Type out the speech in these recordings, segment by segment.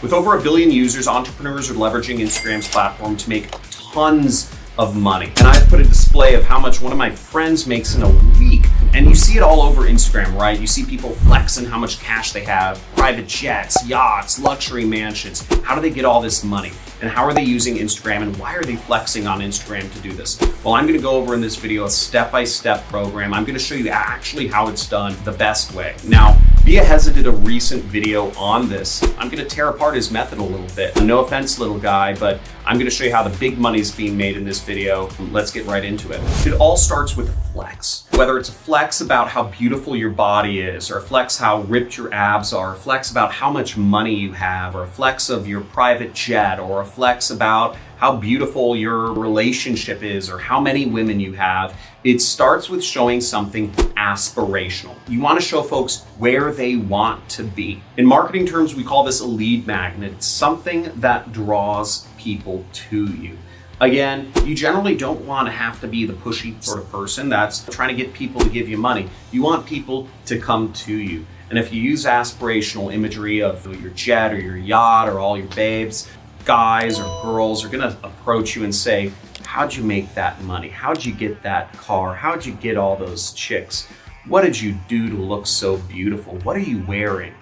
With over 1 billion users, entrepreneurs are leveraging Instagram's platform to make tons of money. And I've put a display of how much one of my friends makes in a week. And you see it all over Instagram, right? You see people flexing how much cash they have, private jets, yachts, luxury mansions. How do they get all this money? And how are they using Instagram, and why are they flexing on Instagram to do this? Well, I'm gonna go over in this video a step-by-step program. I'm gonna show you actually how it's done the best way. Now, Biaheza did a recent video on this. I'm gonna tear apart his method a little bit. No offense, little guy, but I'm gonna show you how the big money's being made in this video. Let's get right into it. It all starts with a flex. Whether it's a flex about how beautiful your body is, or a flex how ripped your abs are, a flex about how much money you have, or a flex of your private jet, or a flex about how beautiful your relationship is, or how many women you have. It starts with showing something aspirational. You want to show folks where they want to be. In marketing terms, we call this a lead magnet. It's something that draws people to you. Again, you generally don't want to have to be the pushy sort of person that's trying to get people to give you money. You want people to come to you. And if you use aspirational imagery of your jet or your yacht or all your babes, guys or girls are gonna approach you and say, how'd you make that money? How'd you get that car? How'd you get all those chicks? What did you do to look so beautiful? What are you wearing?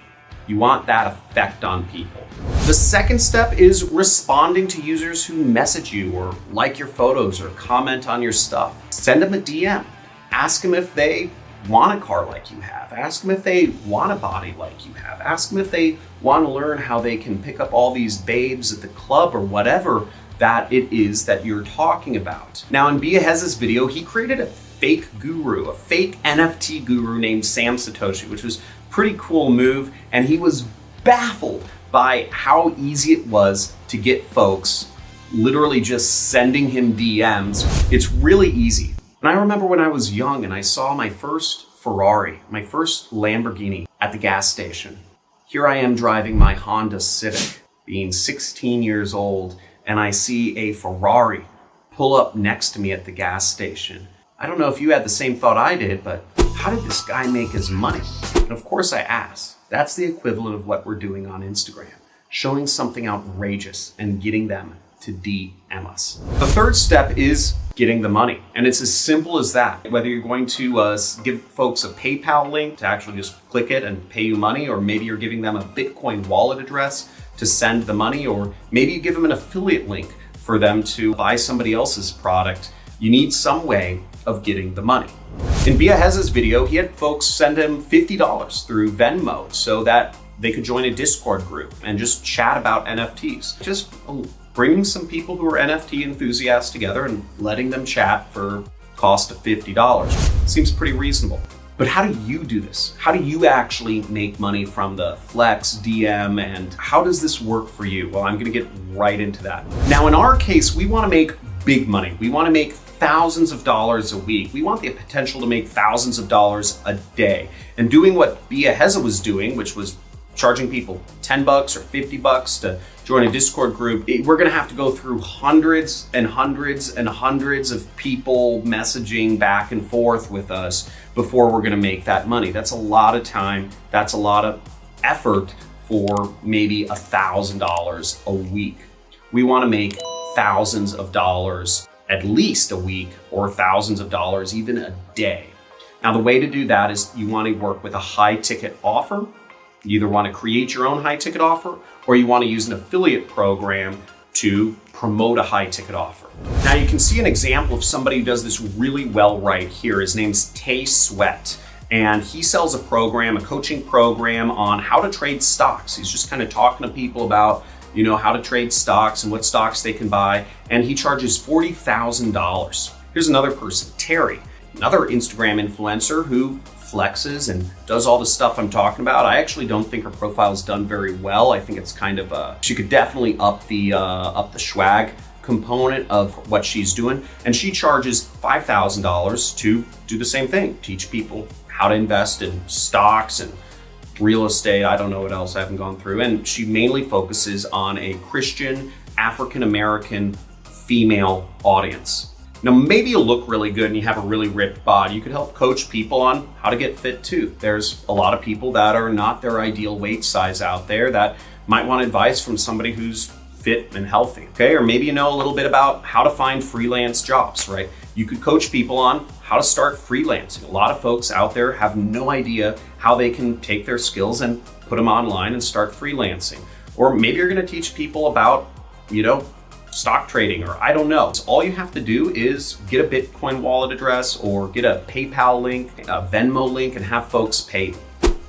You want that effect on people. The second step is responding to users who message you or like your photos or comment on your stuff. Send them a DM. Ask them if they want a car like you have. Ask them if they want a body like you have. Ask them if they want to learn how they can pick up all these babes at the club or whatever that it is that you're talking about. Now, in Biaheza's video, he created a fake guru, a fake NFT guru named Sam Satoshi, which was a pretty cool move. And he was baffled by how easy it was to get folks literally just sending him DMs. It's really easy. And I remember when I was young and I saw my first Ferrari, my first Lamborghini at the gas station. Here I am driving my Honda Civic, being 16 years old, and I see a Ferrari pull up next to me at the gas station. I don't know if you had the same thought I did, but how did this guy make his money? And of course I asked. That's the equivalent of what we're doing on Instagram, showing something outrageous and getting them to DM us. The third step is getting the money. And it's as simple as that. Whether you're going to give folks a PayPal link to actually just click it and pay you money, or maybe you're giving them a Bitcoin wallet address to send the money, or maybe you give them an affiliate link for them to buy somebody else's product. You need some way of getting the money. In Biaheza's video, he had folks send him $50 through Venmo so that they could join a Discord group and just chat about NFTs. Just bringing some people who are NFT enthusiasts together and letting them chat for cost of $50. Seems pretty reasonable. But how do you do this? How do you actually make money from the Flex, DM, and how does this work for you? Well, I'm gonna get right into that. Now, in our case, we wanna make big money. We wanna make thousands of dollars a week. We want the potential to make thousands of dollars a day. And doing what Biaheza was doing, which was charging people $10 or $50 to join a Discord group, we're gonna have to go through hundreds and hundreds and hundreds of people messaging back and forth with us before we're gonna make that money. That's a lot of time. That's a lot of effort for maybe $1,000 a week. We wanna make thousands of dollars at least a week, or thousands of dollars even a day. Now, the way to do that is you wanna work with a high ticket offer. You either want to create your own high ticket offer, or you want to use an affiliate program to promote a high ticket offer. Now you can see an example of somebody who does this really well right here. His name's Tay Sweat, and he sells a program, a coaching program on how to trade stocks. He's just kind of talking to people about, you know, how to trade stocks and what stocks they can buy, and he charges $40,000. Here's another person, Terry, another Instagram influencer who flexes and does all the stuff I'm talking about. I actually don't think her profile is done very well. I think it's kind of she could definitely up the swag component of what she's doing. And she charges $5,000 to do the same thing, teach people how to invest in stocks and real estate. I don't know what else I haven't gone through. And she mainly focuses on a Christian, African-American female audience. Now, maybe you look really good and you have a really ripped body. You could help coach people on how to get fit too. There's a lot of people that are not their ideal weight size out there that might want advice from somebody who's fit and healthy, okay? Or maybe you know a little bit about how to find freelance jobs, right? You could coach people on how to start freelancing. A lot of folks out there have no idea how they can take their skills and put them online and start freelancing. Or maybe you're gonna teach people about, stock trading, or I don't know. So all you have to do is get a Bitcoin wallet address or get a PayPal link, a Venmo link, and have folks pay.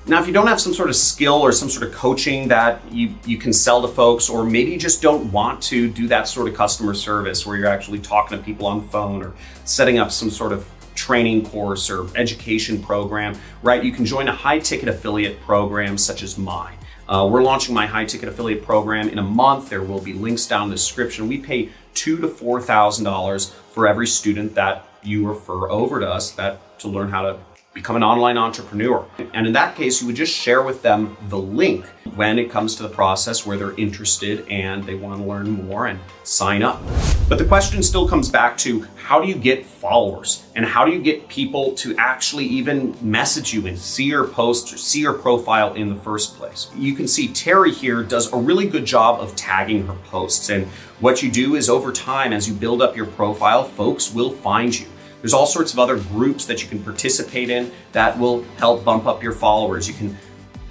Now, if you don't have some sort of skill or some sort of coaching that you can sell to folks, or maybe you just don't want to do that sort of customer service where you're actually talking to people on the phone or setting up some sort of training course or education program, right? You can join a high ticket affiliate program such as mine. We're launching my high ticket affiliate program in a month. There will be links down in the description. We pay $2,000 to $4,000 for every student that you refer over to us to learn how to become an online entrepreneur. And in that case, you would just share with them the link when it comes to the process where they're interested and they want to learn more and sign up. But the question still comes back to, how do you get followers? And how do you get people to actually even message you and see your posts or see your profile in the first place? You can see Terry here does a really good job of tagging her posts. And what you do is, over time, as you build up your profile, folks will find you. There's all sorts of other groups that you can participate in that will help bump up your followers. You can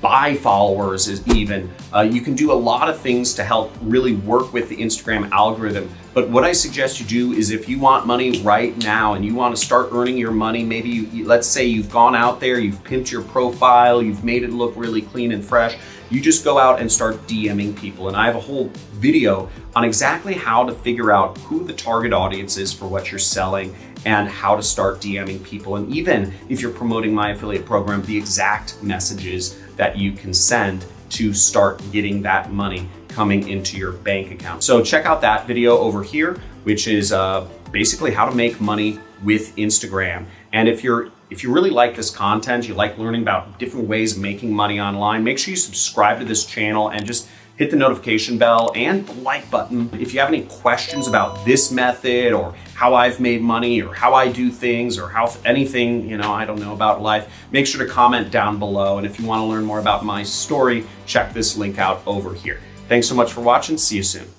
buy followers even. You can do a lot of things to help really work with the Instagram algorithm. But what I suggest you do is, if you want money right now and you want to start earning your money, maybe let's say you've gone out there, you've pimped your profile, you've made it look really clean and fresh. You just go out and start DMing people. And I have a whole video on exactly how to figure out who the target audience is for what you're selling and how to start DMing people. And even if you're promoting my affiliate program, the exact messages that you can send to start getting that money coming into your bank account. So check out that video over here, which is basically how to make money with Instagram. And if you really like this content, you like learning about different ways of making money online, make sure you subscribe to this channel and just hit the notification bell and the like button. If you have any questions about this method or how I've made money or how I do things or how anything, I don't know about life, make sure to comment down below. And if you want to learn more about my story, check this link out over here. Thanks so much for watching. See you soon.